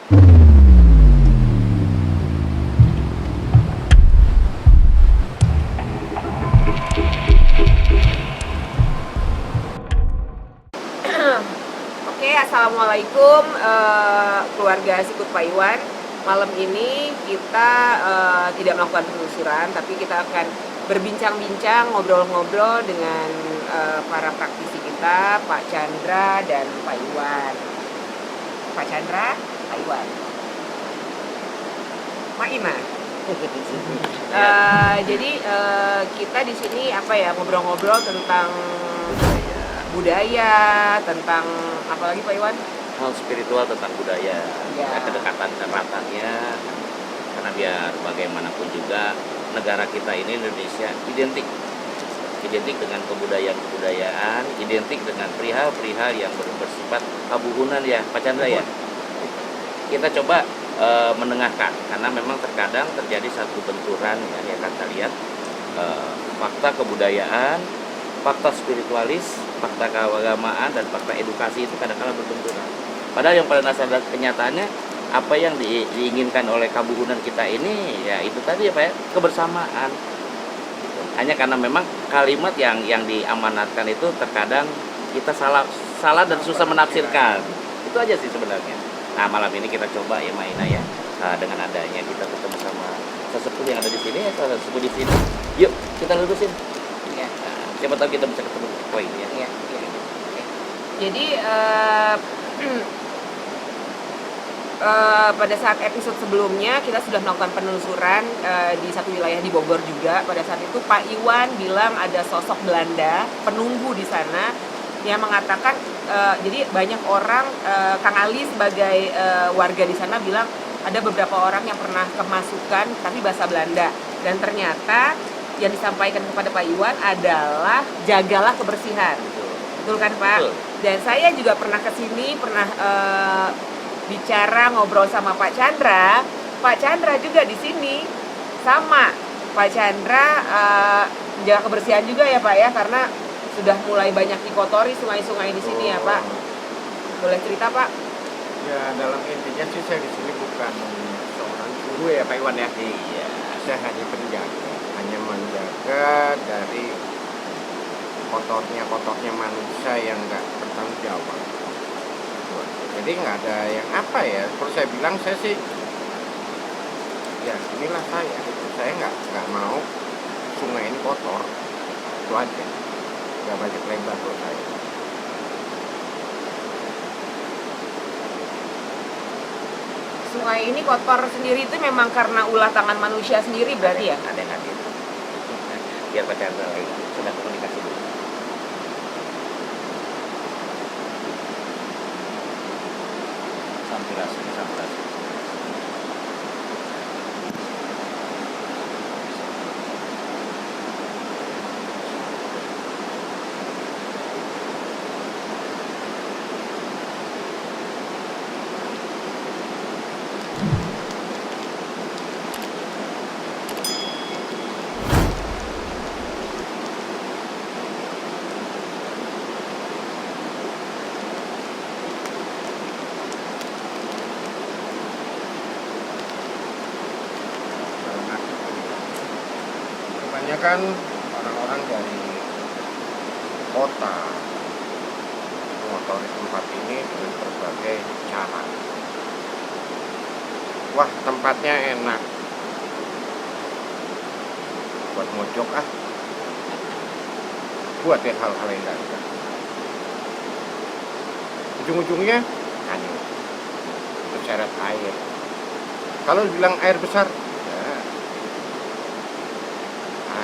Oke, assalamualaikum keluarga Sikut Pak Iwan. Malam ini kita tidak melakukan penelusuran, tapi kita akan berbincang-bincang, ngobrol-ngobrol dengan para praktisi kita, Pak Chandra dan Pak Iwan. Pak Chandra, Pak Iwan. Mak Ima. Jadi kita di sini ngobrol-ngobrol tentang budaya, tentang apa lagi Pak Iwan? Hal spiritual tentang budaya, Ya. kedekatan eratannya, karena biar bagaimanapun juga negara kita ini Indonesia identik dengan kebudayaan, identik dengan perihal-perihal yang bersifat kabuhunan ya Pak Chandra ya. Kita coba menengahkan, karena memang terkadang terjadi satu benturan ya kan kita lihat fakta kebudayaan, fakta spiritualis, fakta keagamaan, dan fakta edukasi itu kadang-kadang berbenturan. Padahal yang pada dasar kenyataannya apa yang diinginkan oleh kabuhunan kita ini ya itu tadi ya Pak ya, kebersamaan. Gitu. Hanya karena memang kalimat yang diamanatkan itu terkadang kita salah dan susah menafsirkan. Itu aja sih sebenarnya. Nah malam ini kita coba ya Maina ya, dengan adanya kita ketemu sama sesepuh yang ada di sini, sesepuh di sini. Yuk kita lurusin. Ya. Siapa tahu kita bisa ketemu poin ya. Iya. Jadi pada saat episode sebelumnya kita sudah melakukan penelusuran di satu wilayah di Bogor juga. Pada saat itu Pak Iwan bilang ada sosok Belanda penunggu di sana yang mengatakan jadi banyak orang Kang Ali sebagai warga di sana bilang ada beberapa orang yang pernah kemasukan tapi bahasa Belanda, dan ternyata yang disampaikan kepada Pak Iwan adalah jagalah kebersihan. Betul kan Pak? Betul. Dan saya juga pernah kesini, pernah bicara ngobrol sama Pak Chandra. Pak Chandra juga di sini sama Pak Chandra menjaga kebersihan juga ya Pak ya, karena sudah mulai banyak dikotori sungai-sungai di sini ya Pak. Boleh cerita Pak? Ya dalam intinya sih saya di sini bukan seorang guru ya Pak Iwan ya. Iya. Saya hanya penjaga, hanya menjaga dari kotornya manusia yang nggak bertanggung jawab. Jadi nggak ada yang apa ya. Kalau saya bilang saya sih, ya inilah saya nggak mau sungai ini kotor, itu aja. Nggak banyak lebar buat saya. Sungai ini kotor sendiri itu memang karena ulah tangan manusia sendiri berarti ya? Ada yang hadir. Biar Pak Chandra lagi sudah komunikasi dulu. Sampurasi. Kebanyakan orang-orang dari kota mengotori tempat ini dengan berbagai cara. Wah, tempatnya enak, buat mojok buat ya hal-hal yang enggak enggak. Ujung-ujungnya hanyut, terseret air. Kalau bilang air besar, ya,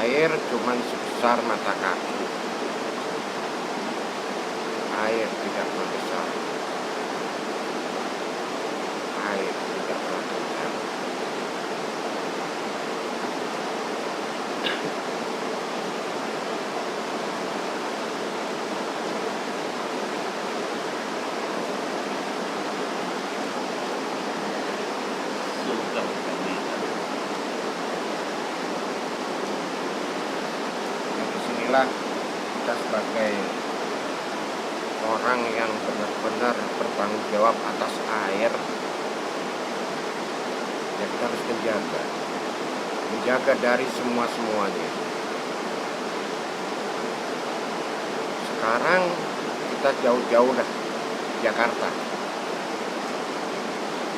air cuman sebesar mata kaki. Air tidak membesar. Air tidak pernah kencang. Nah, disinilah kita sebagai orang yang benar-benar bertanggung jawab atas air kita harus menjaga dari semuanya. Sekarang kita jauh-jauh dah Jakarta.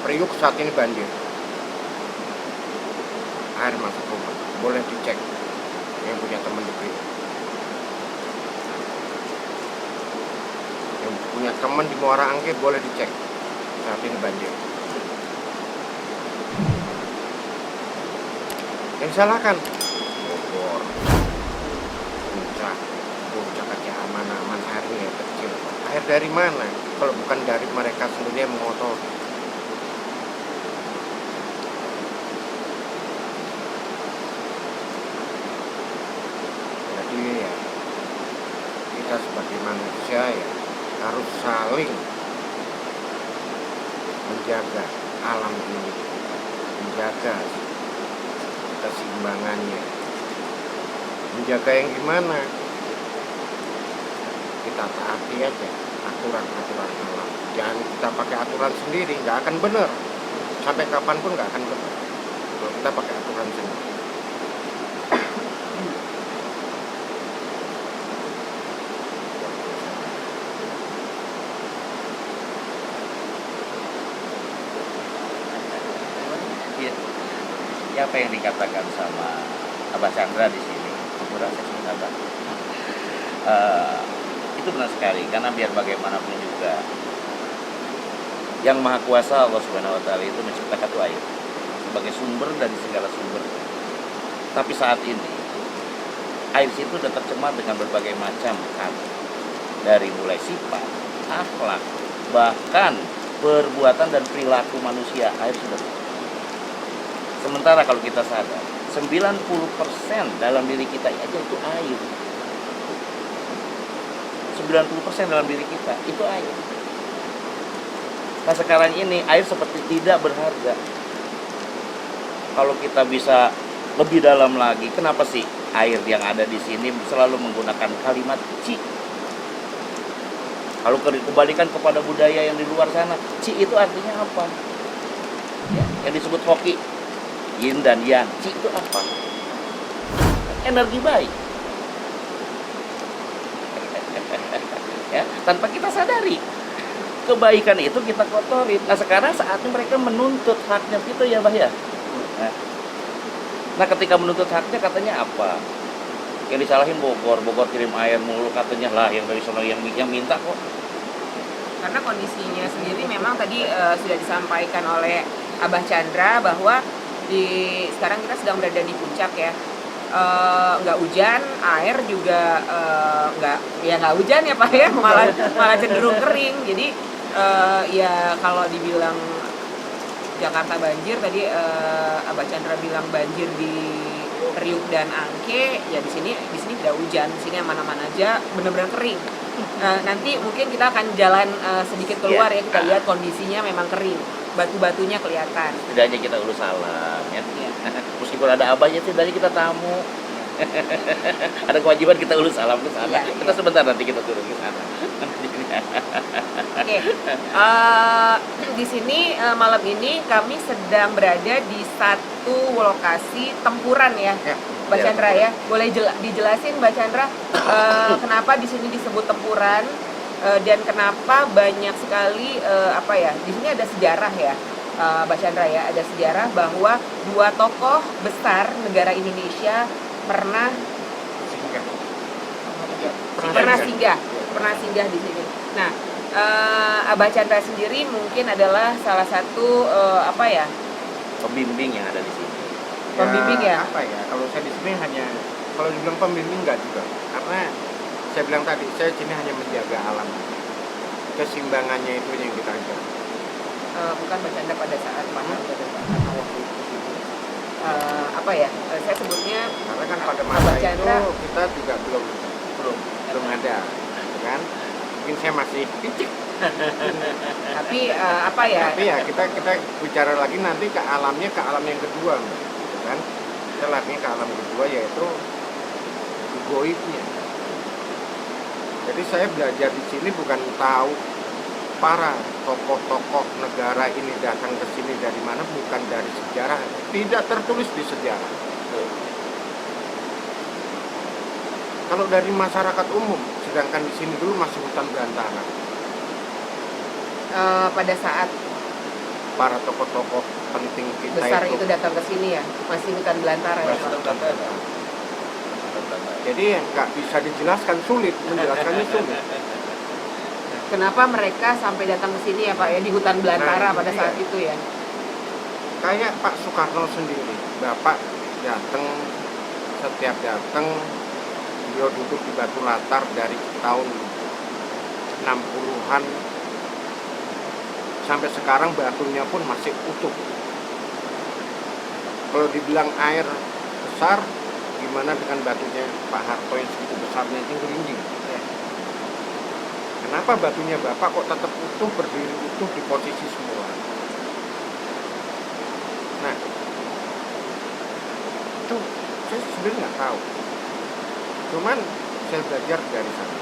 Priuk saat ini banjir, air masuk rumah, boleh dicek yang punya teman di Priuk, yang punya teman di Muara Angke boleh dicek saat ini banjir. Yang disalahkan Bogor, puncak aja aman-aman, airnya kecil. Air dari mana kalau bukan dari mereka sendiri yang mengotor? Jadi ya, kita sebagai manusia ya harus saling menjaga alam ini, menjaga keseimbangannya. Menjaga yang gimana? Kita taati aja aturan-aturan alam. Jangan kita pakai aturan sendiri, nggak akan benar. Sampai kapanpun nggak akan benar kalau kita pakai aturan sendiri. Ya, apa yang dikatakan sama Abah Chandra di sini, itu benar sekali, karena biar bagaimanapun juga yang Maha Kuasa Allah Subhanahu Wa Taala itu menciptakan itu air sebagai sumber dari segala sumber. Tapi saat ini air situ sudah tercemar dengan berbagai macam hal, dari mulai sifat, akhlak, bahkan perbuatan dan perilaku manusia. Air sudah tercemar. Sementara kalau kita sadar, 90% dalam diri kita aja itu air. 90% dalam diri kita itu air. Nah sekarang ini air seperti tidak berharga. Kalau kita bisa lebih dalam lagi, kenapa sih air yang ada di sini selalu menggunakan kalimat ci? Kalau kembalikan kepada budaya yang di luar sana, ci itu artinya apa? Ya, yang disebut hoki, yin dan yang. Ci itu apa? Energi baik. Ya, tanpa kita sadari kebaikan itu kita kotorin. Nah sekarang saatnya mereka menuntut haknya itu ya Bah ya. Nah ketika menuntut haknya katanya apa? Yang disalahin Bogor kirim air mulu katanya lah, yang dari sana yang minta kok. Karena kondisinya sendiri memang tadi sudah disampaikan oleh Abah Chandra bahwa sekarang kita sedang berada di puncak ya. Nggak hujan, air juga nggak hujan ya Pak ya, malah cenderung kering. Jadi ya kalau dibilang Jakarta banjir tadi Abah Chandra bilang banjir di Priuk dan Angke, ya di sini tidak hujan, di sini aman-aman aja, benar-benar kering. Nanti mungkin kita akan jalan sedikit keluar ya, kita lihat kondisinya memang kering, batu-batunya kelihatan. Setidaknya kita urus salam ya. Meskipun ada abahnya, setidaknya kita tamu. Ada kewajiban kita urus salam ke sana. Kita sebentar nanti kita turun ke sana. Oke. Di sini malam ini kami sedang berada di satu lokasi tempuran ya. Mbak Chandra ya, boleh dijelasin Mbak Chandra kenapa di sini disebut tempuran dan kenapa banyak sekali di sini ada sejarah ya Mbak Chandra ya, ada sejarah bahwa dua tokoh besar negara Indonesia pernah singgah di sini. Nah, Abah Chandra sendiri mungkin adalah salah satu pembimbing yang ada di sini. Pembimbing ya? Kalau saya di sini hanya, kalau dibilang pembimbing enggak juga, karena saya bilang tadi saya di sini hanya menjaga alam, keseimbangannya itu yang kita jaga. Bukan Mbak Chandra pada saat waktu itu. Saya sebutnya karena kan pada masa Chandra, itu kita juga belum ada, kan? Mungkin saya masih picik. Tapi kita bicara lagi nanti ke alam yang kedua, gitu kan? Kita lagi ke alam kedua yaitu goibnya. Jadi saya belajar di sini bukan tahu para tokoh-tokoh negara ini datang ke sini dari mana bukan dari sejarah, tidak tertulis di sejarah. Kalau dari masyarakat umum, sedangkan di sini dulu masih hutan belantara. Pada saat Para tokoh-tokoh penting kita besar itu datang ke sini ya, masih hutan belantara ya Pak? Jadi nggak bisa dijelaskan, sulit menjelaskannya sulit. Kenapa mereka sampai datang ke sini ya Pak ya, di hutan belantara Nah, pada iya. saat itu ya? Kayak Pak Soekarno sendiri, Bapak datang, setiap datang beliau duduk di batu latar dari tahun 60-an sampai sekarang batunya pun masih utuh. Kalau dibilang air besar, gimana dengan batunya Pak Harto yang segitu besarnya itu gelinding? Kenapa batunya Bapak kok tetap utuh, berdiri utuh di posisi semula? Nah, itu saya sebenarnya nggak tahu. Cuman saya belajar dari sana.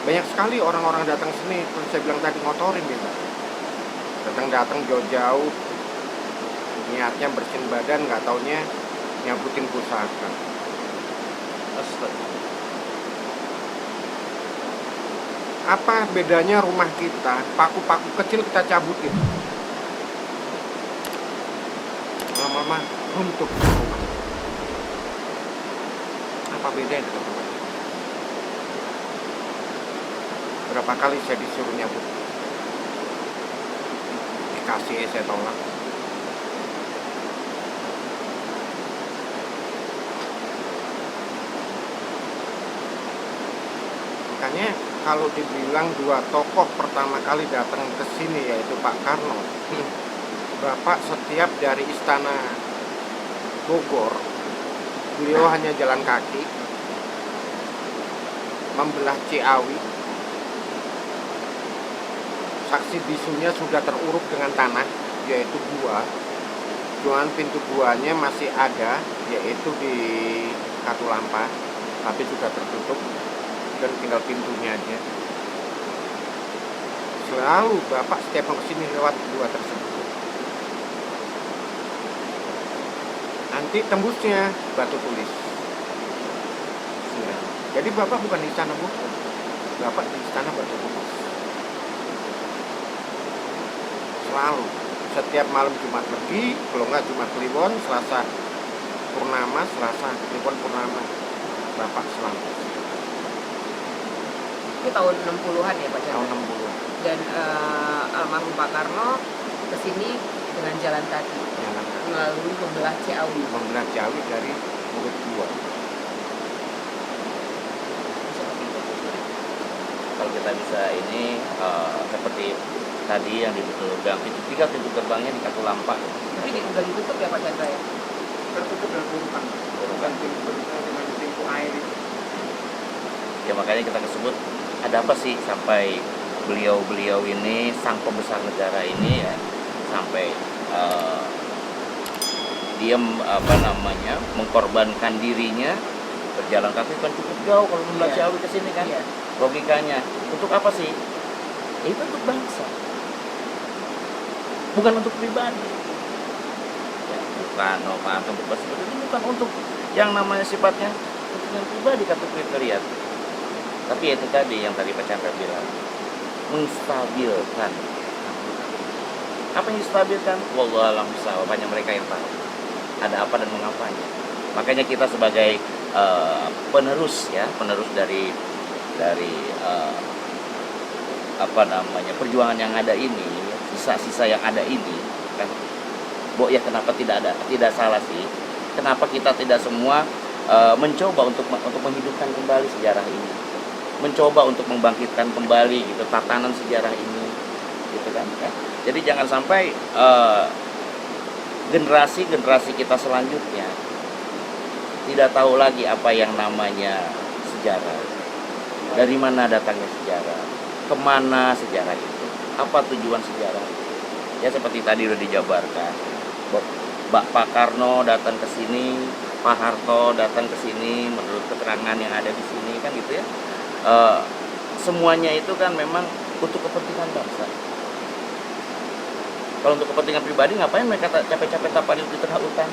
Banyak sekali orang-orang datang sini, seperti saya bilang tadi, ngotorin gitu. Datang jauh-jauh, niatnya bersihin badan, nggak taunya nyabutin pusaka. Apa bedanya rumah kita, paku-paku kecil kita cabutin, lama-lama runtuh rumah. Apa bedanya dengan rumah? Berapa kali saya disuruh nyabut, dikasih saya tolak. Makanya kalau dibilang dua tokoh pertama kali datang ke sini yaitu Pak Karno, Bapak setiap dari istana Bogor, beliau hanya jalan kaki membelah Ciawi. Saksi bisunya sudah teruruk dengan tanah, yaitu gua. Cuman pintu guanya masih ada, yaitu di Katulampa, tapi sudah tertutup dan tinggal pintunya aja. Selalu Bapak setiap mau kesini lewat gua tersebut. Nanti tembusnya Batu Tulis. Jadi Bapak bukan di istana Bogor, Bapak di istana Batu Tulis. Selalu setiap malam Jumat pergi, kalau nggak Jumat Kliwon, Selasa Purnama, Selasa Kliwon Purnama, Bapak selalu. Itu tahun 60-an ya Pak Chandra? Tahun 60. Dan almarhum Pak Karno kesini dengan jalan kaki melalui membelah Ciawi. Membelah Ciawi dari mulut gua. Kalau kita bisa ini seperti tadi yang di Gang pintu 3, pintu gerbangnya di Katulampa. Tapi udah ditutup ya Pak Chandra ya? Tertutup dan bukan dengan pintu air itu. Ya makanya kita sebut ada apa sih sampai beliau ini, sang pembesar negara ini ya, sampai dia mengkorbankan dirinya berjalan kaki kan cukup jauh kalau membelah Ciawi ke sini kan. Logikanya untuk apa sih? Itu untuk bangsa, bukan untuk pribadi. Ya, bukan sebetulnya bukan untuk yang namanya sifatnya untuk yang pribadi kata kriteria. Tapi itu tadi yang tadi Pak Chandra bilang, menstabilkan. Apa yang distabilkan? Wallahualam bishawab, hanya mereka yang tahu ada apa dan mengapanya. Makanya kita sebagai penerus dari perjuangan yang ada ini, sisa-sisa yang ada ini kan. Ya kenapa tidak salah sih? Kenapa kita tidak semua mencoba untuk menghidupkan kembali sejarah ini, mencoba untuk membangkitkan kembali gitu tatanan sejarah ini, gitu kan? Jadi jangan sampai generasi kita selanjutnya tidak tahu lagi apa yang namanya sejarah, dari mana datangnya sejarah, kemana sejarah itu, apa tujuan sejarah itu. Ya seperti tadi udah dijabarkan, Pak Karno datang ke sini, Pak Harto datang ke sini menurut keterangan yang ada di sini kan gitu ya. semuanya itu kan memang untuk kepentingan bangsa. Kalau untuk kepentingan pribadi ngapain mereka capek-capek tapal di tengah hutan?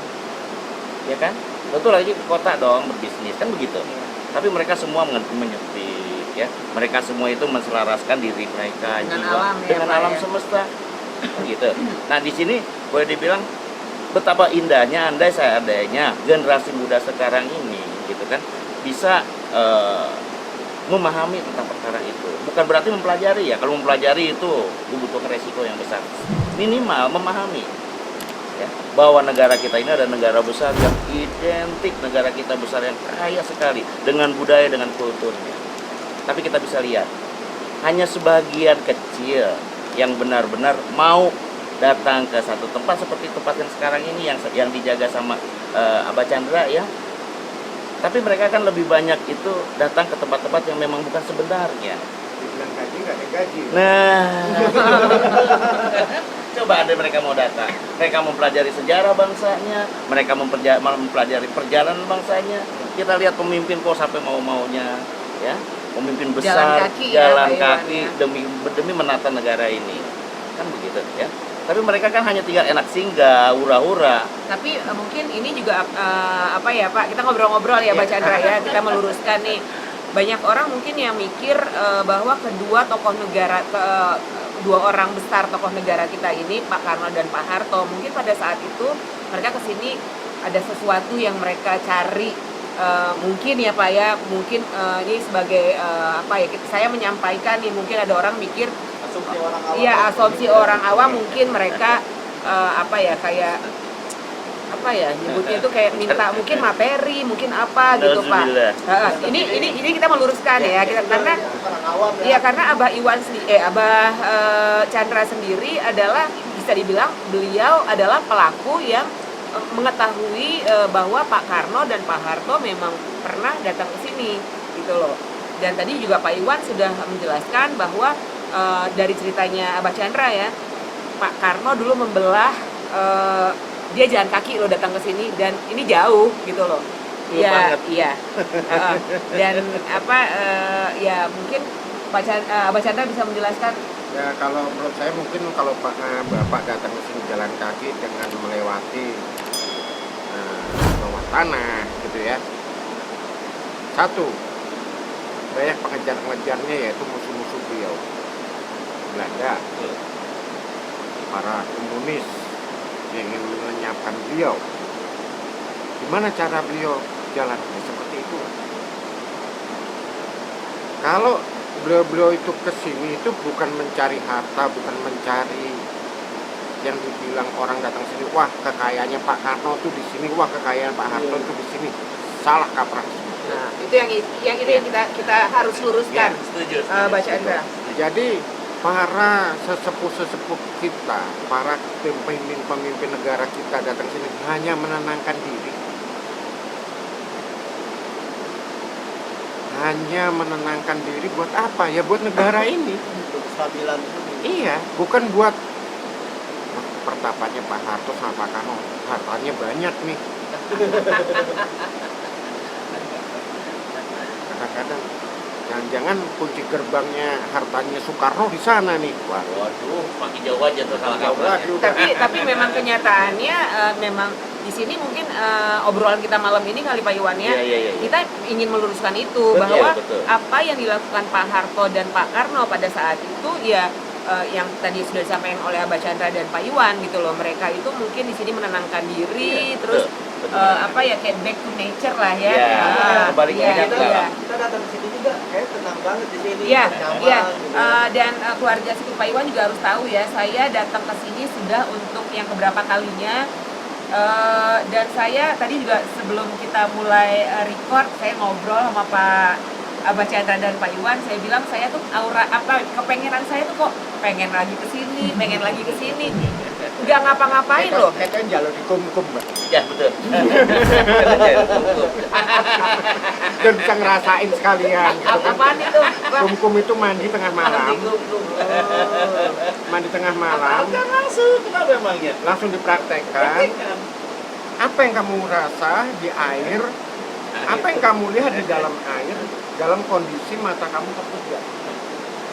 Ya kan? Tentu lagi ke kota dong berbisnis kan begitu. Tapi mereka semua mengerti ya. Mereka semua itu menselaraskan diri mereka Dengan jiwa alam ya, dengan Pak, alam ya. semesta. Gitu. Nah, di sini boleh dibilang betapa indahnya andai seandainya generasi muda sekarang ini gitu kan bisa memahami tentang perkara itu. Bukan berarti mempelajari ya. Kalau mempelajari itu membutuhkan resiko yang besar. Minimal memahami ya, bahwa negara kita ini adalah negara besar yang identik, negara kita besar yang kaya sekali dengan budaya, dengan kulturnya. Tapi kita bisa lihat hanya sebagian kecil yang benar-benar mau datang ke satu tempat seperti tempat yang sekarang ini yang dijaga sama Abah Chandra ya. Tapi mereka kan lebih banyak itu datang ke tempat-tempat yang memang bukan sebenarnya. Dibilang gaji nggak ada gaji. Nah, coba ada mereka mau datang, mereka mempelajari sejarah bangsanya, mereka mempelajari perjalanan bangsanya. Kita lihat pemimpin kok sampai mau-maunya, ya, pemimpin besar, jalan kaki demi menata negara ini, kan begitu, ya. Tapi mereka kan hanya tinggal enak singgah, hura-hura. Tapi mungkin ini juga apa ya Pak, kita ngobrol-ngobrol ya Pak Chandra ya, kita meluruskan nih. Banyak orang mungkin yang mikir bahwa kedua orang besar tokoh negara kita ini, Pak Karno dan Pak Harto, mungkin pada saat itu mereka kesini ada sesuatu yang mereka cari. Mungkin ya Pak ya, mungkin ini sebagai apa ya, saya menyampaikan nih, mungkin ada orang mikir asumsi orang awam mungkin mereka apa ya, kayak apa ya nyebutnya itu kayak minta mungkin materi, mungkin apa gitu Pak. Ini kita meluruskan ya, karena Abah Iwan Abah Chandra sendiri adalah bisa dibilang beliau adalah pelaku yang mengetahui bahwa Pak Karno dan Pak Harto memang pernah datang ke sini gitu loh. Dan tadi juga Pak Iwan sudah menjelaskan bahwa dari ceritanya Abah Chandra ya, Pak Karno dulu membelah dia jalan kaki loh datang ke sini, dan ini jauh gitu loh. Iya. Dan apa ya mungkin Abah Chandra bisa menjelaskan. Ya kalau menurut saya mungkin kalau Bapak datang ke sini jalan kaki dengan melewati bawah tanah gitu ya. Satu, banyak pengejar-pengejarnya yaitu musuh-musuh beliau. Belanda, para komunis yang ingin melenyapkan beliau. Gimana cara beliau jalan? Ya, seperti itu. Kalau beliau itu kesini itu bukan mencari harta, bukan mencari yang dibilang orang datang sini, wah kekayaannya Pak Karno tuh di sini, wah kekayaan Pak Harto itu di sini. Salah kaprah. Nah, itu yang kita harus luruskan. Setuju. Baca Andra. Jadi para sesepuh kita, para pemimpin negara kita datang sini hanya menenangkan diri. Hanya menenangkan diri buat apa? Ya buat negara ini. Untuk kestabilan. Iya, bukan buat pertapanya Pak Harto sama Pak Karno. Hartanya banyak nih. Kadang-kadang jangan-jangan kunci gerbangnya hartanya Soekarno di sana nih. Waduh, makin jauh aja tuh salah kaprah. Tapi memang kenyataannya memang di sini mungkin obrolan kita malam ini kali Pak Iwan ya, Iya. kita ingin meluruskan itu bahwa betul. apa yang dilakukan Pak Harto dan Pak Karno pada saat itu ya yang tadi sudah disampaikan oleh Abah Chandra dan Pak Iwan gitu loh, mereka itu mungkin di sini menenangkan diri, terus apa ya, kayak back to nature lah ya. Kembali ke alam. Kita datang ke sini juga kayak tenang banget di sini. Iya. Nyaman, gitu. Dan keluarga Siku Pak Iwan juga harus tahu ya, saya datang ke sini sudah untuk yang keberapa kalinya. Dan saya tadi juga sebelum kita mulai record, saya ngobrol sama Pak Abah Chandra dan Pak Iwan, saya bilang saya tuh kepengenan saya tuh kok pengen lagi ke sini, nggak ngapa-ngapain loh. Kita jalan di kum-kum, Mbak. Ya, betul. Dan bisa ngerasain sekalian gitu kan. Apaan itu? Pak? Kum-kum itu mandi tengah malam. Mandi tengah malam. Kan langsung, kenapa emangnya? Langsung dipraktekkan. Apa yang kamu rasa di air, apa yang kamu lihat di dalam air, dalam kondisi mata kamu terpejam.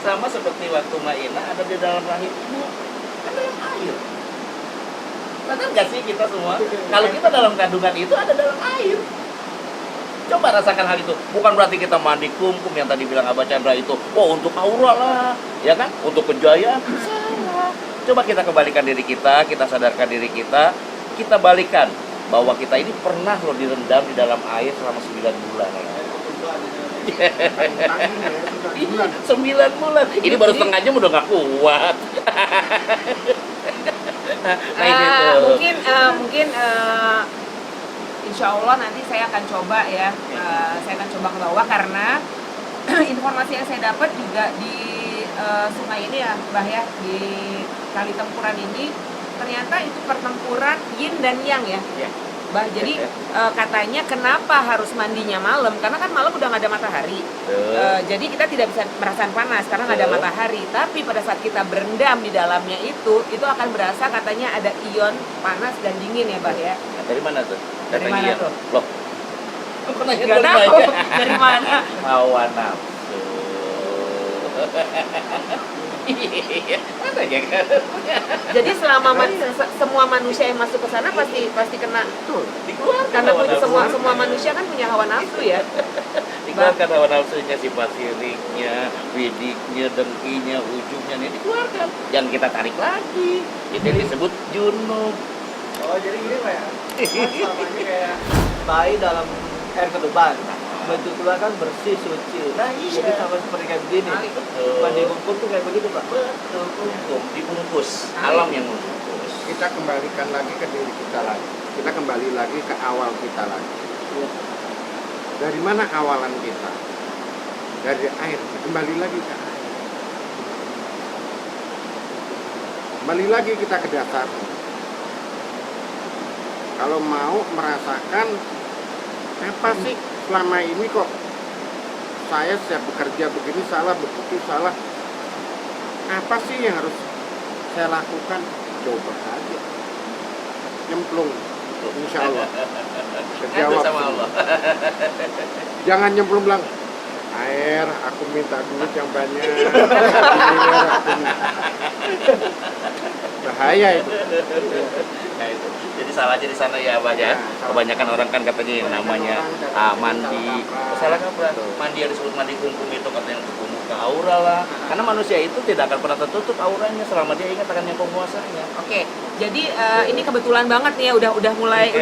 Sama seperti waktu Maina ada di dalam rahim ibu, kan dalam air. Sadar nggak sih kita semua? Kalau kita dalam kandungan itu ada dalam air. Coba rasakan hal itu. Bukan berarti kita mandi kumkum yang tadi bilang Abah Chandra itu, oh untuk aura lah, ya kan? Untuk kejayaan. Salah. Coba kita kembalikan diri kita sadarkan diri kita balikan bahwa kita ini pernah loh direndam di dalam air selama 9 bulan. 9 bulan. Ini baru setengah jam udah nggak kuat. Nah, itu. Mungkin insya Allah nanti saya akan coba ya, saya akan coba ke bawah karena informasi yang saya dapat juga di sungai ini ya, Mbah ya, di Kali Tempuran ini ternyata itu pertempuran yin dan yang ya. Bah, jadi katanya kenapa harus mandinya malam? Karena kan malam udah nggak ada matahari. Jadi kita tidak bisa merasakan panas karena nggak ada matahari. Tapi pada saat kita berendam di dalamnya itu akan berasa katanya ada ion panas dan dingin ya, Bah ya. Nah, dari mana tuh? Dari mana ion. tuh? Loh. Nggak tahu dari mana. Hawa nafsu. Ada ya kan? Jadi selama semua manusia yang masuk ke sana pasti kena. Dikeluarkan Karena hawa nafsu. semua manusia kan punya hawa nafsu ya. Dikeluarkan hawa nafsunya, sifat siriknya, widiknya, dengkinya, ujungnya ini dikeluarkan. Jangan kita tarik lagi. Itu yang disebut junub. Oh, jadi gini Pak ya? Sama aja kayak bayi dalam air ketuban. Bentuk keluar kan bersih, suci. Nah, iya. Jadi sama seperti kayak begini. Betul. Mandi hukum tuh kayak begitu Pak. Betul, hukum dibungkus. Alam yang membungkus. Kita kembalikan lagi ke diri kita lagi. Kita kembali lagi ke awal kita lagi. Dari mana awalan kita? Dari air. Kembali lagi ke air. Kembali lagi kita ke dasar. Kalau mau merasakan apa sih selama ini kok saya setiap bekerja begini salah, begitu salah. Apa sih yang harus saya lakukan? Coba aja. Nyemplung. Insya Allah. Terjawab sama semua. Allah. Jangan nyemplung bilang, air aku minta duit yang banyak. Air aku bahaya itu. Nah, itu. Jadi salah aja di sana ya Abah ya. Kebanyakan orang kan katanya yang namanya mandi. Salah kaprah. Mandi yang disebut mandi kumkum itu katanya untuk membuka aura lah. Karena manusia itu tidak akan pernah tertutup auranya selama dia ingat akan yang penguasanya. Oke, jadi ini kebetulan banget nih ya udah mulai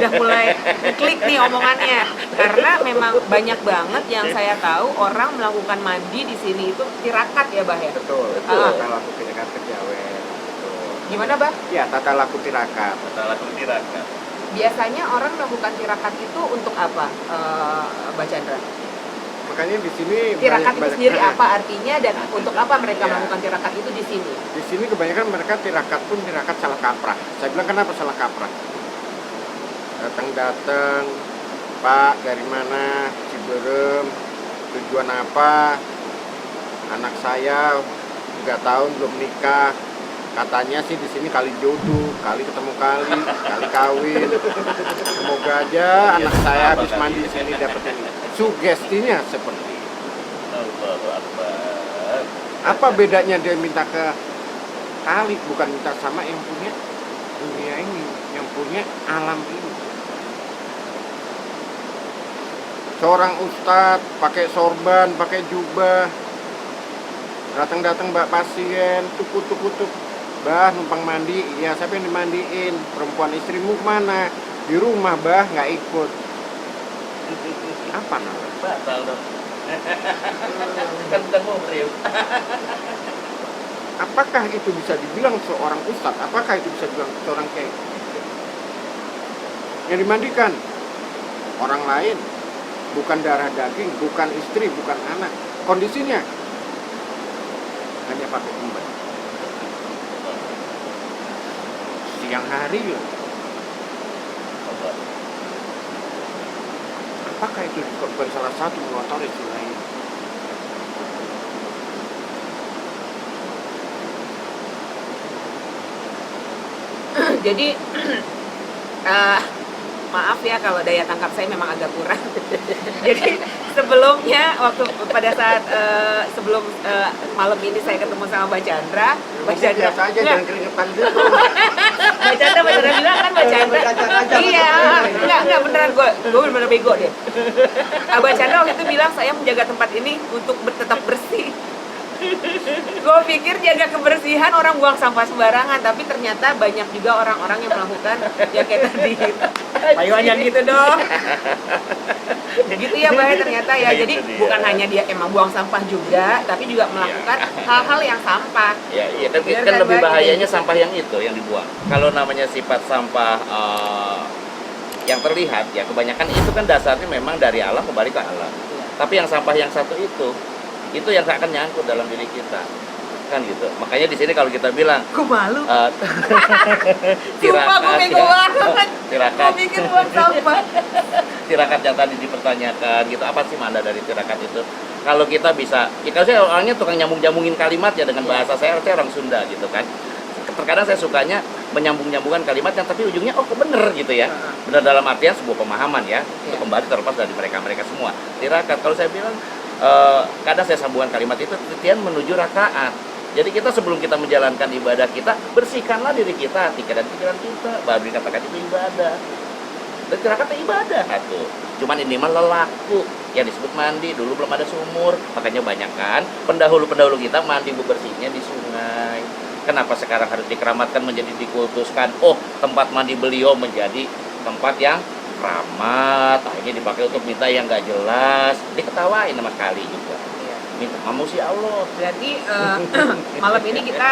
klik nih omongannya karena memang banyak banget yang saya tahu orang melakukan mandi di sini itu tirakat ya Bah ya. Betul. Tata laku tirakat kejawen. Betul. Gimana Bah? Ya, tata laku tirakat. Salah tirakat. Biasanya orang melakukan tirakat itu untuk apa, Mbak Chandra? Makanya di sini Tirakat itu sendiri Nah, apa artinya dan untuk apa mereka melakukan tirakat itu di sini? Di sini kebanyakan mereka tirakat pun tirakat salah kaprah. Saya bilang kenapa salah kaprah? Datang, Pak dari mana? Ciberem. Tujuan apa? Anak saya 3 tahun belum nikah. Katanya sih di sini kali jodoh, kali ketemu kali kawin. Semoga aja anak saya habis mandi di sini dapat ini. Sugestinya seperti itu. Allahu Akbar. Apa bedanya dia minta ke kali, bukan minta sama yang punya dunia ini, yang punya alam ini. Seorang ustadz pakai sorban, pakai jubah, datang mbak pasien, tukut. Bah, numpang mandi, ya siapa yang dimandiin? Perempuan istrimu kemana? Di rumah, bah, nggak ikut. Apa namanya? Batal dong. Kan udah ngobrol. Apakah itu bisa dibilang seorang ustadz? Apakah itu bisa dibilang seorang kiai? Yang dimandikan orang lain, bukan darah daging, bukan istri, bukan anak. Kondisinya hanya pakai ember. Siang hari loh. Apakah itu bukan salah satu mengotori si lain? Jadi maaf ya kalau daya tangkap saya memang agak kurang. Jadi sebelumnya waktu pada saat sebelum malam ini saya ketemu sama Mbak Chandra, Biasa aja, Nggak, jangan keringetan dulu. Mbak Chandra bilang kan Mbak Chandra. Iya, enggak beneran gue bener-bener bego deh. Mbak Chandra waktu itu bilang saya menjaga tempat ini untuk tetap bersih. Gue pikir jaga kebersihan orang buang sampah sembarangan, tapi ternyata banyak juga orang-orang yang melakukan ya kayak tadi. Pak Iwan jangan gitu dong. Gitu ya Bay, ternyata ya. Jadi Itu dia. bukan hanya dia emang buang sampah juga, tapi juga melakukan hal-hal yang sampah. Ya, iya kan, Bener kan kan, lebih Mbak? bahayanya Gitu. sampah yang itu yang dibuang. Kalau namanya sifat sampah yang terlihat ya kebanyakan itu kan dasarnya memang dari alam kembali ke alam. Tapi yang sampah yang satu itu yang akan nyangkut dalam diri kita. Kan gitu. Makanya di sini kalau kita bilang Gue malu. tirakat, Sumpah gue bego banget. tirakat, Gue bikin buang sampah. tirakat yang tadi dipertanyakan gitu, apa sih makna dari tirakat itu? Kalau kita bisa, ya kalau saya orangnya tukang nyambung-nyambungin kalimat ya dengan bahasa saya orang Sunda gitu kan. Terkadang saya sukanya menyambung-nyambungkan kalimat yang tapi ujungnya oh bener gitu ya. Bener dalam artian sebuah pemahaman ya. Itu kembali terlepas dari mereka semua. Tirakat kalau saya bilang kadang saya sambungkan kalimat itu titian menuju rakaat. Jadi kita sebelum kita menjalankan ibadah kita, bersihkanlah diri kita, hati dan pikiran kita, baru dikatakan itu ibadah. Dan tirakat itu ibadah tuh. Cuman ini mah lelaku yang disebut mandi, dulu belum ada sumur, makanya banyak kan pendahulu kita mandi bersihnya di sungai. Kenapa sekarang harus dikeramatkan menjadi dikultuskan? Oh, tempat mandi beliau menjadi tempat yang keramat, akhirnya dipakai untuk minta yang nggak jelas, diketawain sama kali juga. Minta kamu sih Allah. Berarti malam ini kita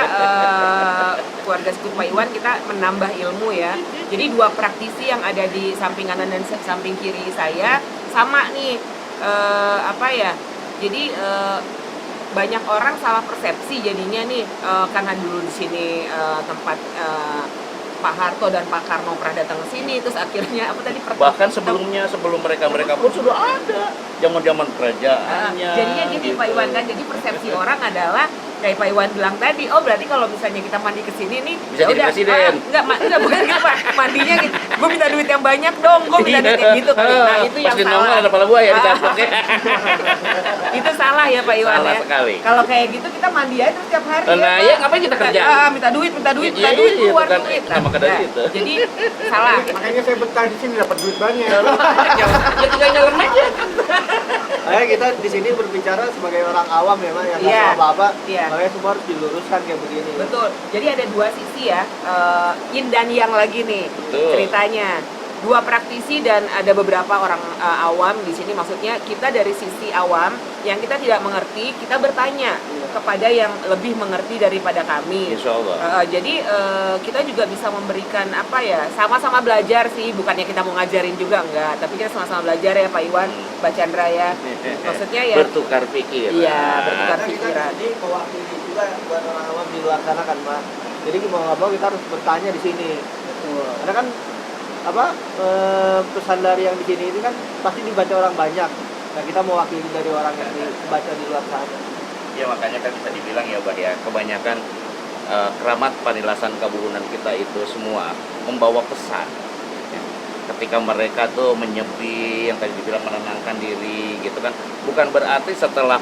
keluarga Sekut Pak Iwan kita menambah ilmu ya. Jadi dua praktisi yang ada di samping kanan dan samping kiri saya sama nih apa ya? Jadi banyak orang salah persepsi jadinya nih karena dulu di sini tempat Pak Harto dan Pak Karno pernah datang ke sini, terus akhirnya apa tadi Bahkan sebelum mereka pun sudah ada zaman kerajaannya. jadinya gini Pak Iwan kan, jadi persepsi orang adalah kayak Pak Iwan bilang tadi, oh berarti kalau misalnya kita mandi ke sini nih Bisa jadi presiden. enggak bukan gitu Pak, mandinya gitu, gue minta duit yang banyak dong, gue minta duit yang gitu kali. Nah itu yang Pas di nongol salah. ada kepala buaya di kantongnya. Itu salah ya Pak Iwan Salah ya. sekali. Kalau kayak gitu kita mandi aja terus tiap hari. Nah, Pak. ya, ngapain kita kerja? Minta duit, Iya, keluar kan, duit. sama kadang Nah, gitu. jadi salah. Makanya saya betah di sini dapat duit banyak. Ya tinggal nyelam aja. Makanya kita di sini berbicara sebagai orang awam ya, Mas, yang nggak Iya. tahu apa-apa. Iya. Makanya semua harus diluruskan kayak begini. Betul. Jadi ada dua sisi ya, yin dan yang lagi nih Betul. ceritanya. Dua praktisi dan ada beberapa orang awam di sini. Maksudnya kita dari sisi awam yang kita tidak mengerti, kita bertanya kepada yang lebih mengerti daripada kami. Insya Allah. Jadi kita juga bisa memberikan apa ya, sama-sama belajar sih. Bukannya kita mau ngajarin juga enggak, tapi kita sama-sama belajar ya Pak Iwan, Mbak Chandra ya. Maksudnya ya. Bertukar pikiran. Iya, bertukar Karena kita pikiran. di sini mewakili juga buat orang awam di luar sana kan, Mas. Jadi mau nggak mau kita harus bertanya di sini. Betul. Karena kan pesan dari yang di sini ini kan pasti dibaca orang banyak. Nah kita mewakili dari orang yang dibaca di luar sana. Ya makanya kan bisa dibilang ya Bah ya, kebanyakan keramat panilasan kabuhunan kita itu semua membawa pesan. Ya. Ketika mereka tuh menyepi, yang tadi dibilang menenangkan diri gitu kan, bukan berarti setelah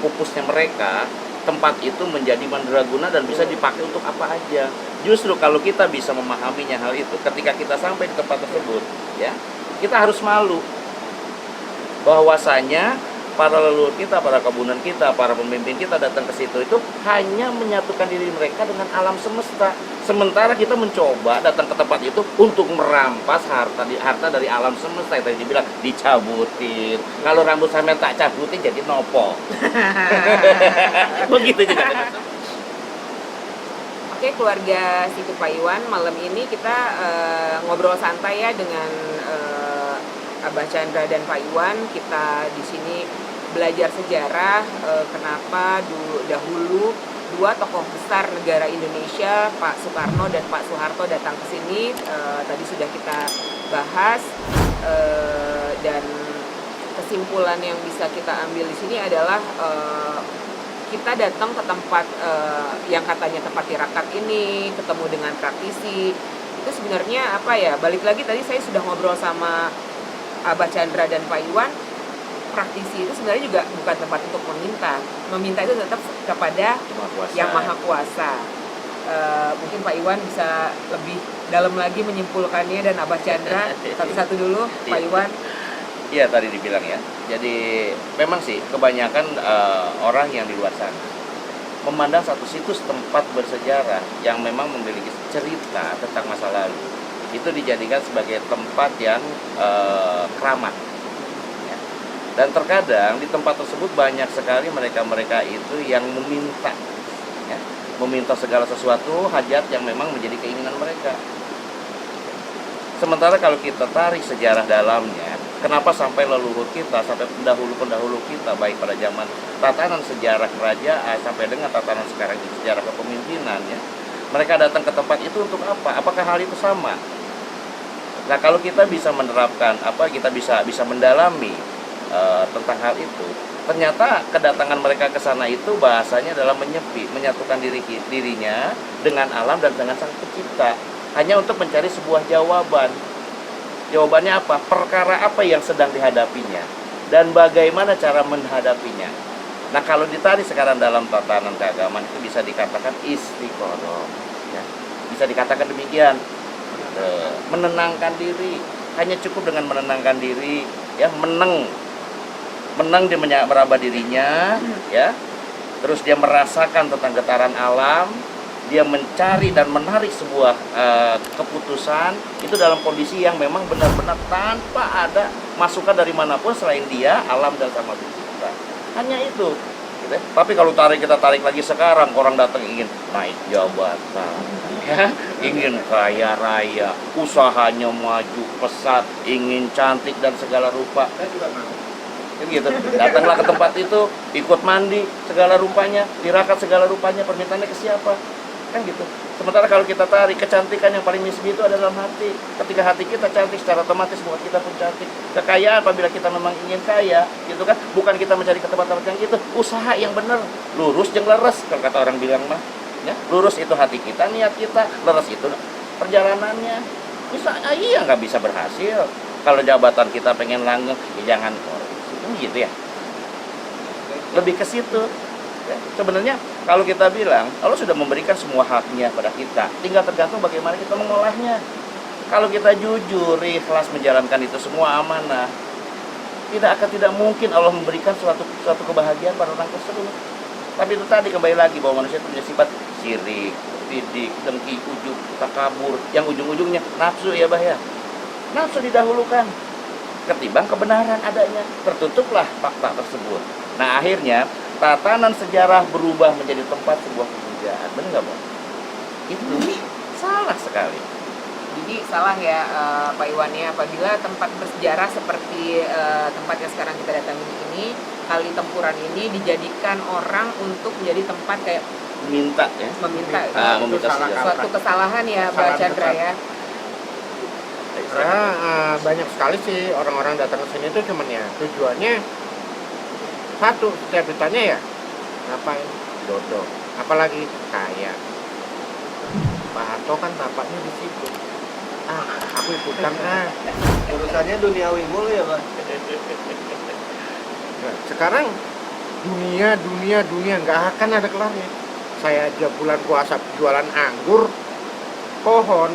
pupusnya mereka tempat itu menjadi mandraguna dan bisa dipakai untuk apa aja. Justru kalau kita bisa memahaminya hal itu, ketika kita sampai di tempat tersebut, ya kita harus malu bahwasanya para leluhur kita, para kabunan kita, para pemimpin kita datang ke situ itu hanya menyatukan diri mereka dengan alam semesta. Sementara kita mencoba datang ke tempat itu untuk merampas harta dari alam semesta yang tadi dibilang dicabutin. Kalau rambut sampean tak cabutin jadi nopo. Begitu juga. Oke, keluarga Sekut Pak Iwan, malam ini kita ngobrol santai ya dengan Abah Chandra dan Pak Iwan. Kita di sini belajar sejarah kenapa dahulu dua tokoh besar negara Indonesia, Pak Soekarno dan Pak Soeharto datang ke sini. Tadi sudah kita bahas dan kesimpulan yang bisa kita ambil di sini adalah kita datang ke tempat yang katanya tempat tirakat ini, ketemu dengan praktisi, itu sebenarnya apa ya, balik lagi tadi saya sudah ngobrol sama Abah Chandra dan Pak Iwan, praktisi itu sebenarnya juga bukan tempat untuk meminta itu tetap kepada Cuma kuasa. yang maha kuasa. Mungkin Pak Iwan bisa lebih dalam lagi menyimpulkannya, dan Abah Chandra satu-satu dulu. Pak Iwan. Iya, tadi dibilang ya. Jadi memang sih kebanyakan orang yang di luar sana memandang satu situs tempat bersejarah yang memang memiliki cerita tentang masa lalu itu dijadikan sebagai tempat yang keramat. Ya. Dan terkadang di tempat tersebut banyak sekali mereka-mereka itu yang meminta, ya, meminta segala sesuatu hajat yang memang menjadi keinginan mereka. Sementara kalau kita tarik sejarah dalamnya, kenapa sampai leluhur kita, sampai pendahulu-pendahulu kita, baik pada zaman tatanan sejarah kerajaan sampai dengan tatanan sekarang di sejarah kepemimpinan, ya, mereka datang ke tempat itu untuk apa? Apakah hal itu sama? Nah, kalau kita bisa menerapkan kita bisa mendalami tentang hal itu, ternyata kedatangan mereka ke sana itu bahasanya adalah menyatukan dirinya dengan alam dan dengan Sang Pencipta, hanya untuk mencari sebuah jawaban. Jawabannya apa? Perkara apa yang sedang dihadapinya dan bagaimana cara menghadapinya. Nah, kalau ditarik sekarang dalam tatanan keagamaan itu bisa dikatakan istiqoroh, ya. Bisa dikatakan demikian. Menenangkan diri, hanya cukup dengan menenangkan diri, ya, menang dia meraba dirinya, ya. Terus dia merasakan tentang getaran alam, dia mencari dan menarik sebuah keputusan itu dalam kondisi yang memang benar-benar tanpa ada masukan dari manapun selain dia, alam dan Sang Pencipta. Hanya itu. Gitu. Tapi kalau kita tarik lagi sekarang, orang datang ingin naik jabatan, ya, ingin kaya raya, usahanya maju pesat, ingin cantik dan segala rupa. Gitu. Datanglah ke tempat itu, ikut mandi segala rupanya, tirakat segala rupanya, permintaannya ke siapa? Kan gitu. Sementara kalau kita tarik, kecantikan yang paling nisbi itu ada dalam hati. Ketika hati kita cantik, secara otomatis buat kita pun cantik. Kekayaan apabila kita memang ingin kaya, gitu kan, bukan kita mencari ke tempat-tempat yang itu, usaha yang benar, lurus jeung leres, kalau kata orang bilang mah, ya. Lurus itu hati kita, niat kita, leres itu perjalanannya. Bisa, iya, nggak bisa berhasil. Kalau jabatan kita pengen langgeng, ya jangan korupsi, gitu ya. Lebih ke situ. Ya, sebenarnya kalau kita bilang Allah sudah memberikan semua haknya pada kita, tinggal tergantung bagaimana kita mengolahnya. Kalau kita jujur, ikhlas menjalankan itu semua amanah, tidak mungkin Allah memberikan suatu kebahagiaan pada orang tersebut. Tapi itu tadi kembali lagi bahwa manusia itu punya sifat sirik, bidik, dengki, ujub, takabur, yang ujung-ujungnya nafsu, ya bah ya. Nafsu didahulukan ketimbang kebenaran adanya, tertutuplah fakta tersebut. Nah, akhirnya tatanan sejarah berubah menjadi tempat sebuah kepujaan. Benar nggak, Bang? Itu salah sekali. Jadi salah ya, Pak Iwan, ya, apabila tempat bersejarah seperti tempat yang sekarang kita datangi ini, kali tempuran ini dijadikan orang untuk menjadi tempat kayak Meminta meminta suatu kesalahan ya, Pak Chandra, ya. Karena banyak sekali sih orang-orang datang ke sini tuh cuman ya tujuannya satu, setiap ditanya ya ngapain, jodoh, apalagi kaya. Pak Harto kan bapaknya di situ. Aku ikutan Urusannya duniawi mulu ya, Pak. Nah, sekarang dunia nggak akan ada kelarnya. Saya aja bulan puasa jualan anggur, pohon,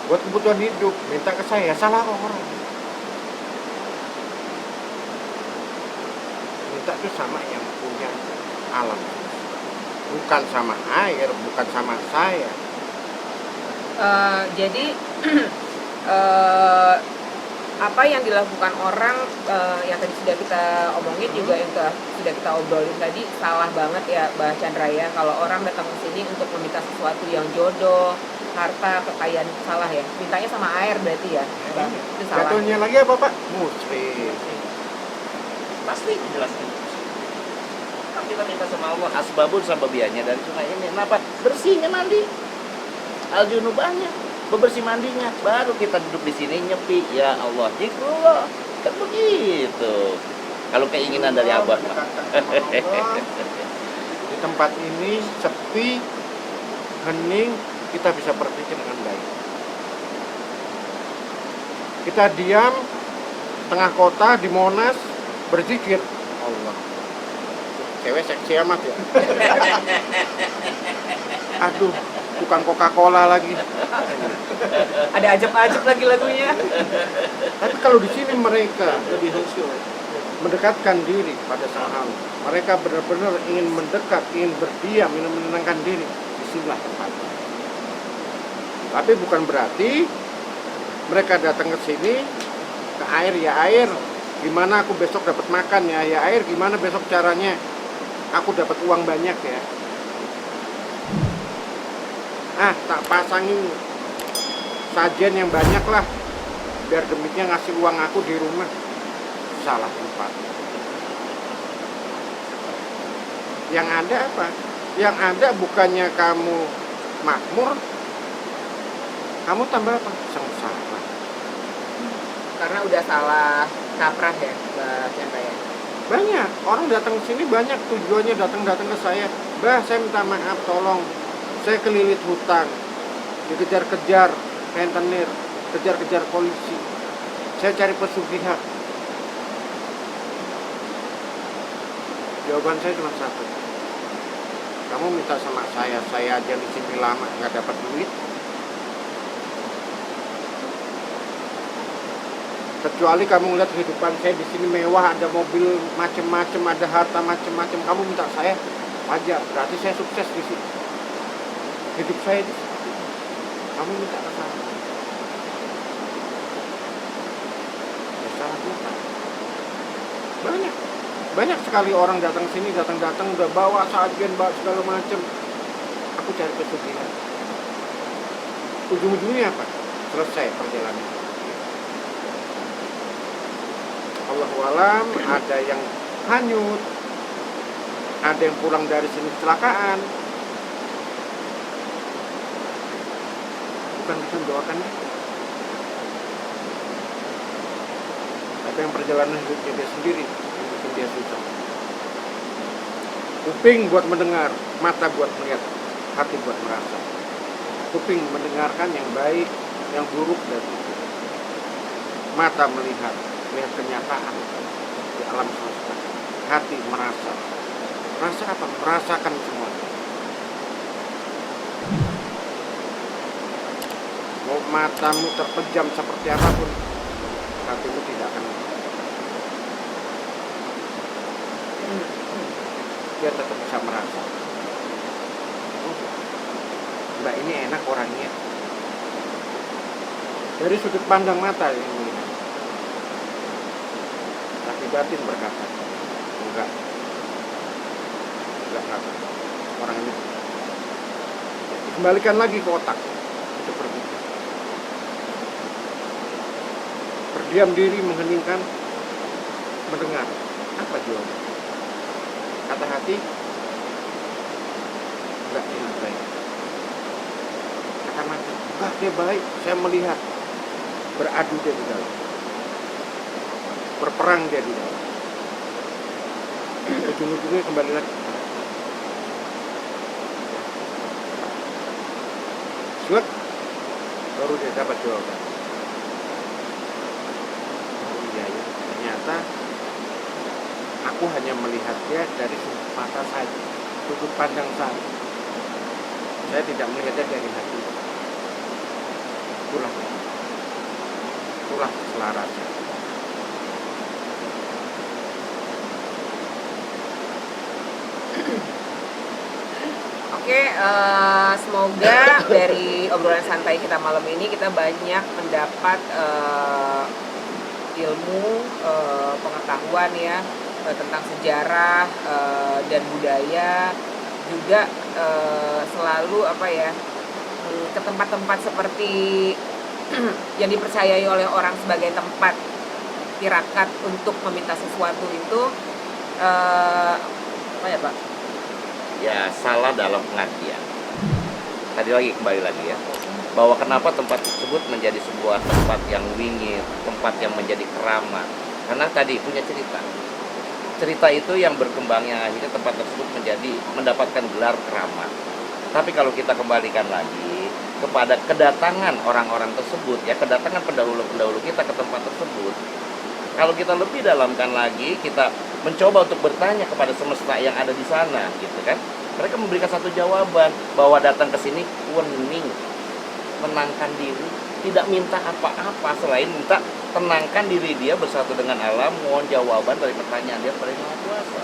buat kebutuhan hidup, minta ke saya, salah orang. Minta tuh sama yang punya alam, bukan sama air, bukan sama saya. Jadi apa yang dilakukan orang yang tadi sudah kita omongin juga, yang sudah kita obrolin tadi, salah banget ya, Mbak Chandra, ya. Kalau orang datang ke sini untuk meminta sesuatu yang jodoh, harta, kekayaan, salah ya. Mintanya sama air berarti ya, Bang. Itu salah. Jatuhnya lagi apa, Pak? Musyrik. Pasti jelaskan. Kan kita minta sama Allah asbabun sababiannya dari sungai ini. Kenapa? Bersihnya mandi. Al-junubahnya, bebersih mandinya, baru kita duduk di sini nyepi, ya Allah, zikrullah. Kan begitu. Kalau keinginan dari Abah mah. Di tempat ini sepi, hening, kita bisa berpikir dengan baik. Kita diam tengah kota di Monas berzikir, Allah, cewek seksi amat ya. Aduh, tukang Coca-Cola lagi. Ada ajab-ajab lagi lagunya. Tapi kalau di sini mereka Lebih khusyuk. mendekatkan diri pada Sang Allah, mereka benar-benar ingin mendekat, ingin berdiam, ingin menenangkan diri, disinilah tempatnya. Tapi bukan berarti mereka datang ke sini, ke air, ya air, gimana aku besok dapat makan ya, ya air, gimana besok caranya aku dapat uang banyak ya. Tak pasangin sajian yang banyak lah, biar demiknya ngasih uang aku di rumah. Salah tempat. Yang ada apa? Yang ada bukannya kamu makmur, kamu tambah apa? Sengsara. Karena udah salah kaprah ya, Mbak Chandra ya. Banyak orang datang ke sini, banyak tujuannya datang ke saya. Mbah, saya minta maaf, tolong. Saya kelilit hutang, dikejar-kejar rentenir, kejar-kejar polisi. Saya cari pesugihan. Jawaban saya cuma satu. Kamu minta sama saya aja di sini lama nggak dapat duit. Kecuali kamu lihat kehidupan saya di sini mewah, ada mobil macem-macem, ada harta macem-macem. Kamu minta saya, wajar. Berarti saya sukses di sini. Hidup saya di sini. Kamu minta ke saya. Ya salah kita. Banyak sekali orang datang sini, datang udah bawa sajian, bawa segala macem. Aku cari pesugihan. Ujung-ujungnya apa? Selesai perjalanan. Allahu alam, ada yang hanyut, ada yang pulang dari sini kecelakaan. Bukan kita doakan, ada yang perjalanan hidupnya dia sendiri yang bikin dia susah. Kuping buat mendengar, mata buat melihat, hati buat merasa. Kuping mendengarkan yang baik, yang buruk dan itu. Mata melihat kenyataan di alam semesta. Hati merasa. Rasa apa? Merasakan semua. Mau matamu terpejam seperti apapun, hatimu tidak akan. Dia tetap bisa merasa. Mbak ini enak orangnya. Dari sudut pandang mata ini. Tapi batin berkata, enggak. Orang ini. Kembalikan lagi ke otak untuk berpikir. Berdiam diri, mengheningkan, mendengar. Apa jawaban? Kata hati, enggak, dia baik. Kata mati, enggak, dia baik. Saya melihat. Beradu dia di dalam. Berperang dia di dalam. Ujung-ujungnya kembali lagi. Selek, baru dia dapat jawaban. Oh iya ya, ternyata aku hanya melihat dia dari sudut mata saja, sudut pandang saya. Saya tidak melihatnya dari hati. Itulah keselarasan. Oke, semoga dari obrolan santai kita malam ini kita banyak mendapat ilmu, pengetahuan ya tentang sejarah dan budaya, juga selalu ke tempat-tempat seperti yang dipercayai oleh orang sebagai tempat tirakat untuk meminta sesuatu itu Pak? Ya, salah dalam pengertian. Kembali lagi ya, bahwa kenapa tempat tersebut menjadi sebuah tempat yang wingit, tempat yang menjadi keramat, karena tadi punya cerita itu yang berkembangnya akhirnya tempat tersebut mendapatkan gelar keramat. Tapi kalau kita kembalikan lagi, kepada kedatangan orang-orang tersebut, ya kedatangan pendahulu-pendahulu kita ke tempat tersebut. Kalau kita lebih dalamkan lagi, kita mencoba untuk bertanya kepada semesta yang ada di sana, gitu kan? Mereka memberikan satu jawaban bahwa datang ke sini wening, menangkan diri, tidak minta apa-apa selain minta tenangkan diri dia bersatu dengan alam, mohon jawaban dari pertanyaan dia kepada Yang Maha Kuasa.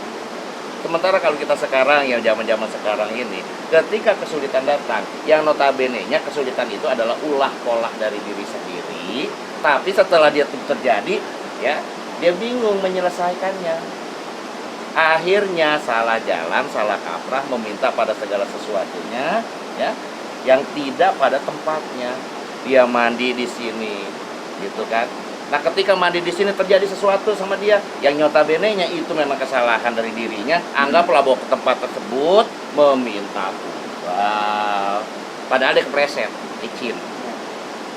Sementara kalau kita sekarang, yang zaman-zaman sekarang ini, ketika kesulitan datang, yang notabene-nya kesulitan itu adalah ulah pola dari diri sendiri, tapi setelah dia terjadi, ya, dia bingung menyelesaikannya. Akhirnya salah jalan, salah kaprah, meminta pada segala sesuatunya, ya, yang tidak pada tempatnya. Dia mandi di sini, gitu kan? Nah, ketika mandi di sini terjadi sesuatu sama dia, yang notabene-nya itu memang kesalahan dari dirinya, anggaplah bahwa ke tempat tersebut meminta pulang. Padahal dia kepreset, licin.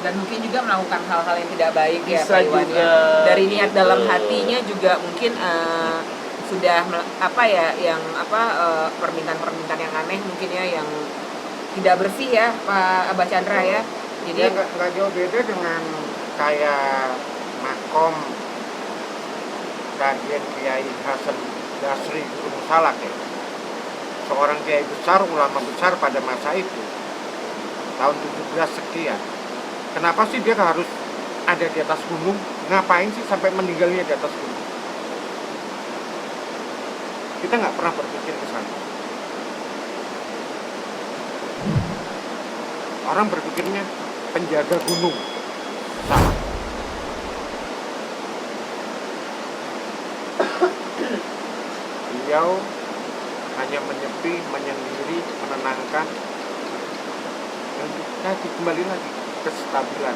Dan mungkin juga melakukan hal-hal yang tidak baik ya Bisa Pak Iwan, juga, ya. Dari niat dalam gitu. hatinya juga mungkin sudah permintaan-permintaan yang aneh mungkin ya, yang tidak bersih ya Pak Abah Chandra ya. Jadi Dia nggak jauh beda dengan kayak makom kajian Kiai Hasan Basri Gunung Salak ya. Seorang kiai besar, ulama besar pada masa itu, tahun 17 sekian. Kenapa sih dia harus ada di atas gunung? Ngapain sih sampai meninggalnya di atas gunung? Kita nggak pernah berpikir ke sana. Orang berpikirnya penjaga gunung. Salah. Beliau hanya menyepi, menyendiri, menenangkan, dan tadi kembali lagi kestabilan.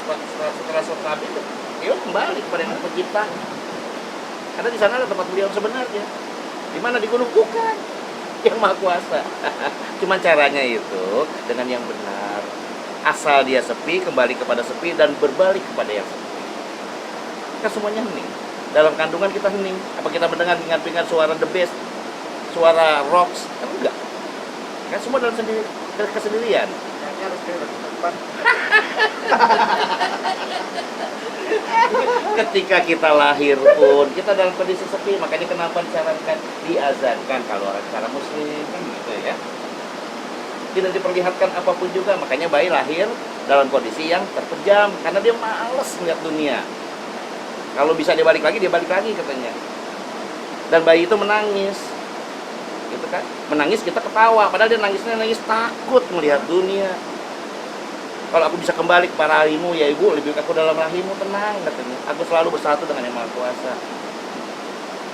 Setelah stabil, dia kembali kepada Yang Pencipta. Karena di sana ada tempat beliau sebenarnya. Di mana? Di gunung? Bukan. Yang Maha Kuasa. Cuman caranya itu dengan yang benar. Asal dia sepi, kembali kepada sepi, dan berbalik kepada yang sepi. Kan semuanya hening. Dalam kandungan kita hening. Apa kita mendengar pingat-pingat suara the best, suara rocks? Kan enggak. Kan semua dalam kesendirian. Kayaknya harus ke depan. Ketika kita lahir pun kita dalam kondisi sepi, makanya kenapa disarankan diazankan kalau orang secara muslim kan gitu ya. Tidak diperlihatkan apapun juga, makanya bayi lahir dalam kondisi yang terpejam karena dia malas melihat dunia. Kalau bisa dia balik lagi katanya. Dan bayi itu menangis, gitu kan? Menangis kita ketawa, padahal dia nangis takut melihat dunia. Kalau aku bisa kembali kepada rahimmu, ya ibu, lebih baik aku dalam rahimmu, tenang katanya. Aku selalu bersatu dengan Yang Maha Kuasa.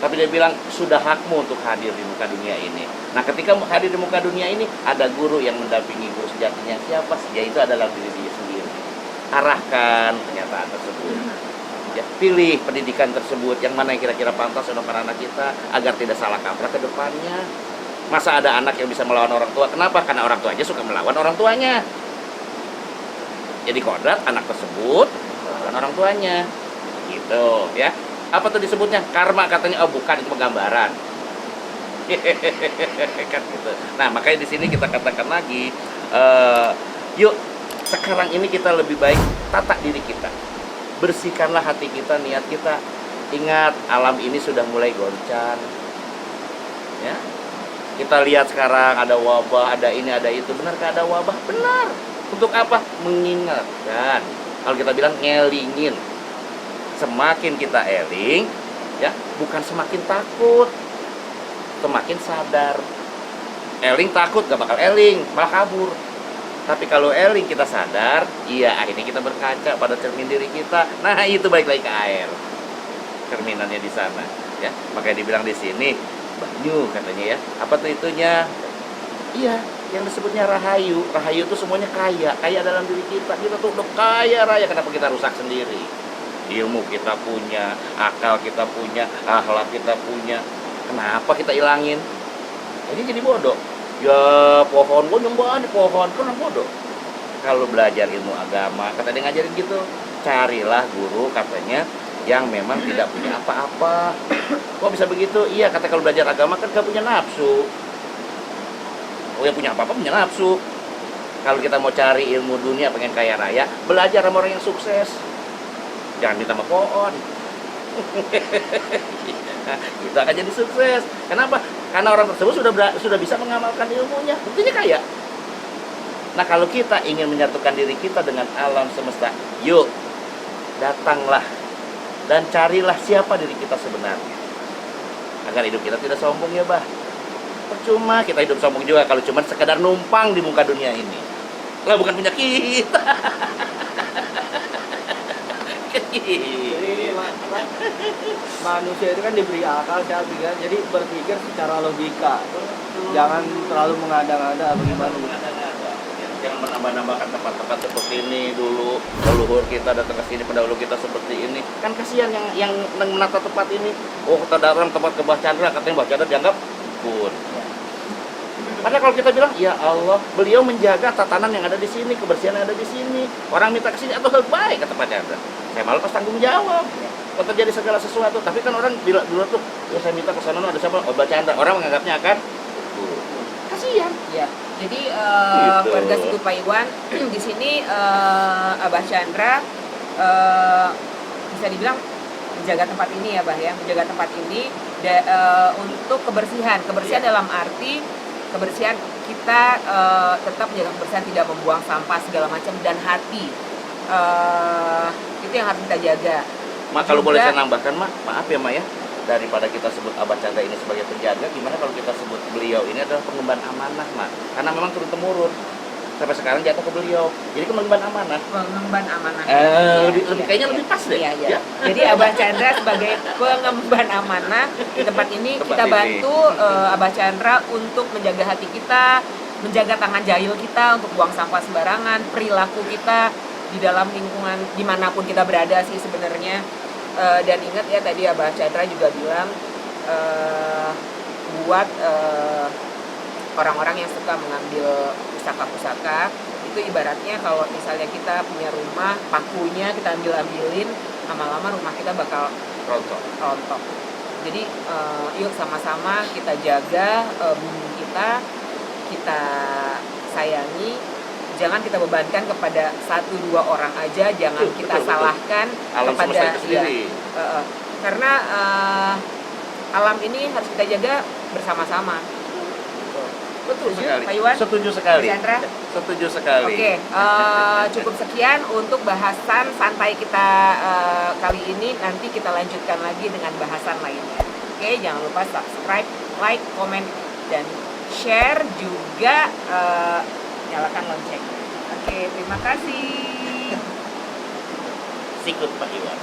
Tapi dia bilang, sudah hakmu untuk hadir di muka dunia ini. Nah, ketika hadir di muka dunia ini, ada guru yang mendampingi guru sejatinya. Siapa? Yaitu adalah diri dia sendiri. Arahkan kenyataan tersebut. Ya, pilih pendidikan tersebut, yang mana yang kira-kira pantas untuk para anak kita, agar tidak salah kaprah ke depannya. Masa ada anak yang bisa melawan orang tua? Kenapa? Karena orang tuanya suka melawan orang tuanya. Jadi kodrat anak tersebut melawan orang tuanya. Gitu, ya. Apa tuh disebutnya? Karma katanya. Oh, bukan, itu penggambaran. Kan gitu. Nah, makanya di sini kita katakan lagi, yuk sekarang ini kita lebih baik tata diri kita. Bersihkanlah hati kita, niat kita. Ingat, alam ini sudah mulai goncang. Ya. Kita lihat sekarang ada wabah, ada ini, ada itu. Benarkah ada wabah? Benar. Untuk apa? Mengingatkan. Kalau kita bilang ngelingin. Semakin kita eling, ya, bukan semakin takut, semakin sadar. Eling takut gak bakal eling, malah kabur. Tapi kalau eling kita sadar, iya, akhirnya kita berkaca pada cermin diri kita. Nah, itu balik lagi ke air. Cerminannya di sana, ya. Makanya dibilang di sini banyu katanya ya. Apa tuh itunya? Iya, yang disebutnya rahayu. Rahayu itu semuanya kaya, kaya dalam diri kita. Kita tuh udah kaya raya, kenapa kita rusak sendiri? Ilmu kita punya, akal kita punya, akhlak kita punya. Kenapa kita ilangin? Jadi bodoh. Ya pohon gua nyembah di pohon, kan bodoh. Kalau belajar ilmu agama, kata dia ngajarin gitu, carilah guru katanya yang memang tidak punya apa-apa. Kok bisa begitu? Iya, kata kalau belajar agama kan gak punya nafsu. Oh, yang punya apa-apa punya nafsu. Kalau kita mau cari ilmu dunia, pengen kaya raya, belajar sama orang yang sukses. Jangan minta sama pohon. Kita akan jadi sukses. Kenapa? Karena orang tersebut sudah bisa mengamalkan ilmunya, buktinya kaya. Nah, kalau kita ingin menyatukan diri kita dengan alam semesta, yuk datanglah dan carilah siapa diri kita sebenarnya, agar hidup kita tidak sombong ya, Bah. Percuma kita hidup sombong juga kalau cuma sekedar numpang di muka dunia ini. Lah, bukan punya kita. Jadi manusia itu kan diberi akal, sehat, pikiran, jadi berpikir secara logika. Jangan terlalu mengada-ngada bagaimana. Jangan menambah-nambahkan tempat-tempat seperti ini. Dulu leluhur kita datang ke sini, pendahulu kita seperti ini. Kan kasihan yang menata tempat ini. Oh, kita datang tempat ke Mbah Chandra, katanya Mbah Chandra dianggap dukun. Padahal kalau kita bilang, ya Allah, beliau menjaga tatanan yang ada di sini, kebersihan yang ada di sini. Orang minta ke sini atau hal baik, kata Pak Chandra. Saya malah pas tanggung jawab. Kalau terjadi segala sesuatu, tapi kan orang bilang dulu tuh, ya saya minta ke sana ada siapa? Oh, Mbah Chandra. Orang menganggapnya akan kasihan. Ya, jadi Gitu. keluarga Siku Pak Iwan di sini Abah Chandra bisa dibilang menjaga tempat ini ya, Bah ya, menjaga tempat ini untuk kebersihan Iya. dalam arti kebersihan kita, tetap menjaga kebersihan, tidak membuang sampah segala macam, dan hati itu yang harus kita jaga. Mak, kalau Juga- boleh saya nambahkan, Mak, maaf ya, Mak ya, daripada kita sebut Abah Chandra ini sebagai penjaga, gimana kalau kita sebut beliau ini adalah pengemban amanah, Mak? Karena memang turun temurun sampai sekarang jatuh ke beliau, jadi pengemban amanah. Pengemban amanah. Iya, Lebih iya, kayaknya iya. lebih pas deh. Iya, iya. Ya. Jadi Abah Chandra sebagai pengemban amanah di tempat ini, Tempat kita ini. bantu Abah Chandra untuk menjaga hati kita, menjaga tangan jahil kita untuk buang sampah sembarangan, perilaku kita di dalam lingkungan dimanapun kita berada sih sebenarnya. Dan ingat ya, tadi Abah Chandra juga bilang buat orang-orang yang suka mengambil pusaka-pusaka, itu ibaratnya kalau misalnya kita punya rumah, pakunya kita ambilin, lama-lama rumah kita bakal rontok. Jadi yuk sama-sama kita jaga bumi kita sayangi, jangan kita bebankan kepada 1-2 orang aja, jangan Betul, kita betul. salahkan Alam kepada semesta itu sendiri. karena alam ini harus kita jaga bersama-sama. Betul sih, sekali. Pak Iwan? Setuju sekali. Pak Chandra? Setuju sekali. Oke, cukup sekian untuk bahasan santai kita kali ini. Nanti kita lanjutkan lagi dengan bahasan lainnya. Oke, jangan lupa subscribe, like, komen, dan share juga, nyalakan lonceng. Oke, terima kasih. Sikut Pak Iwan.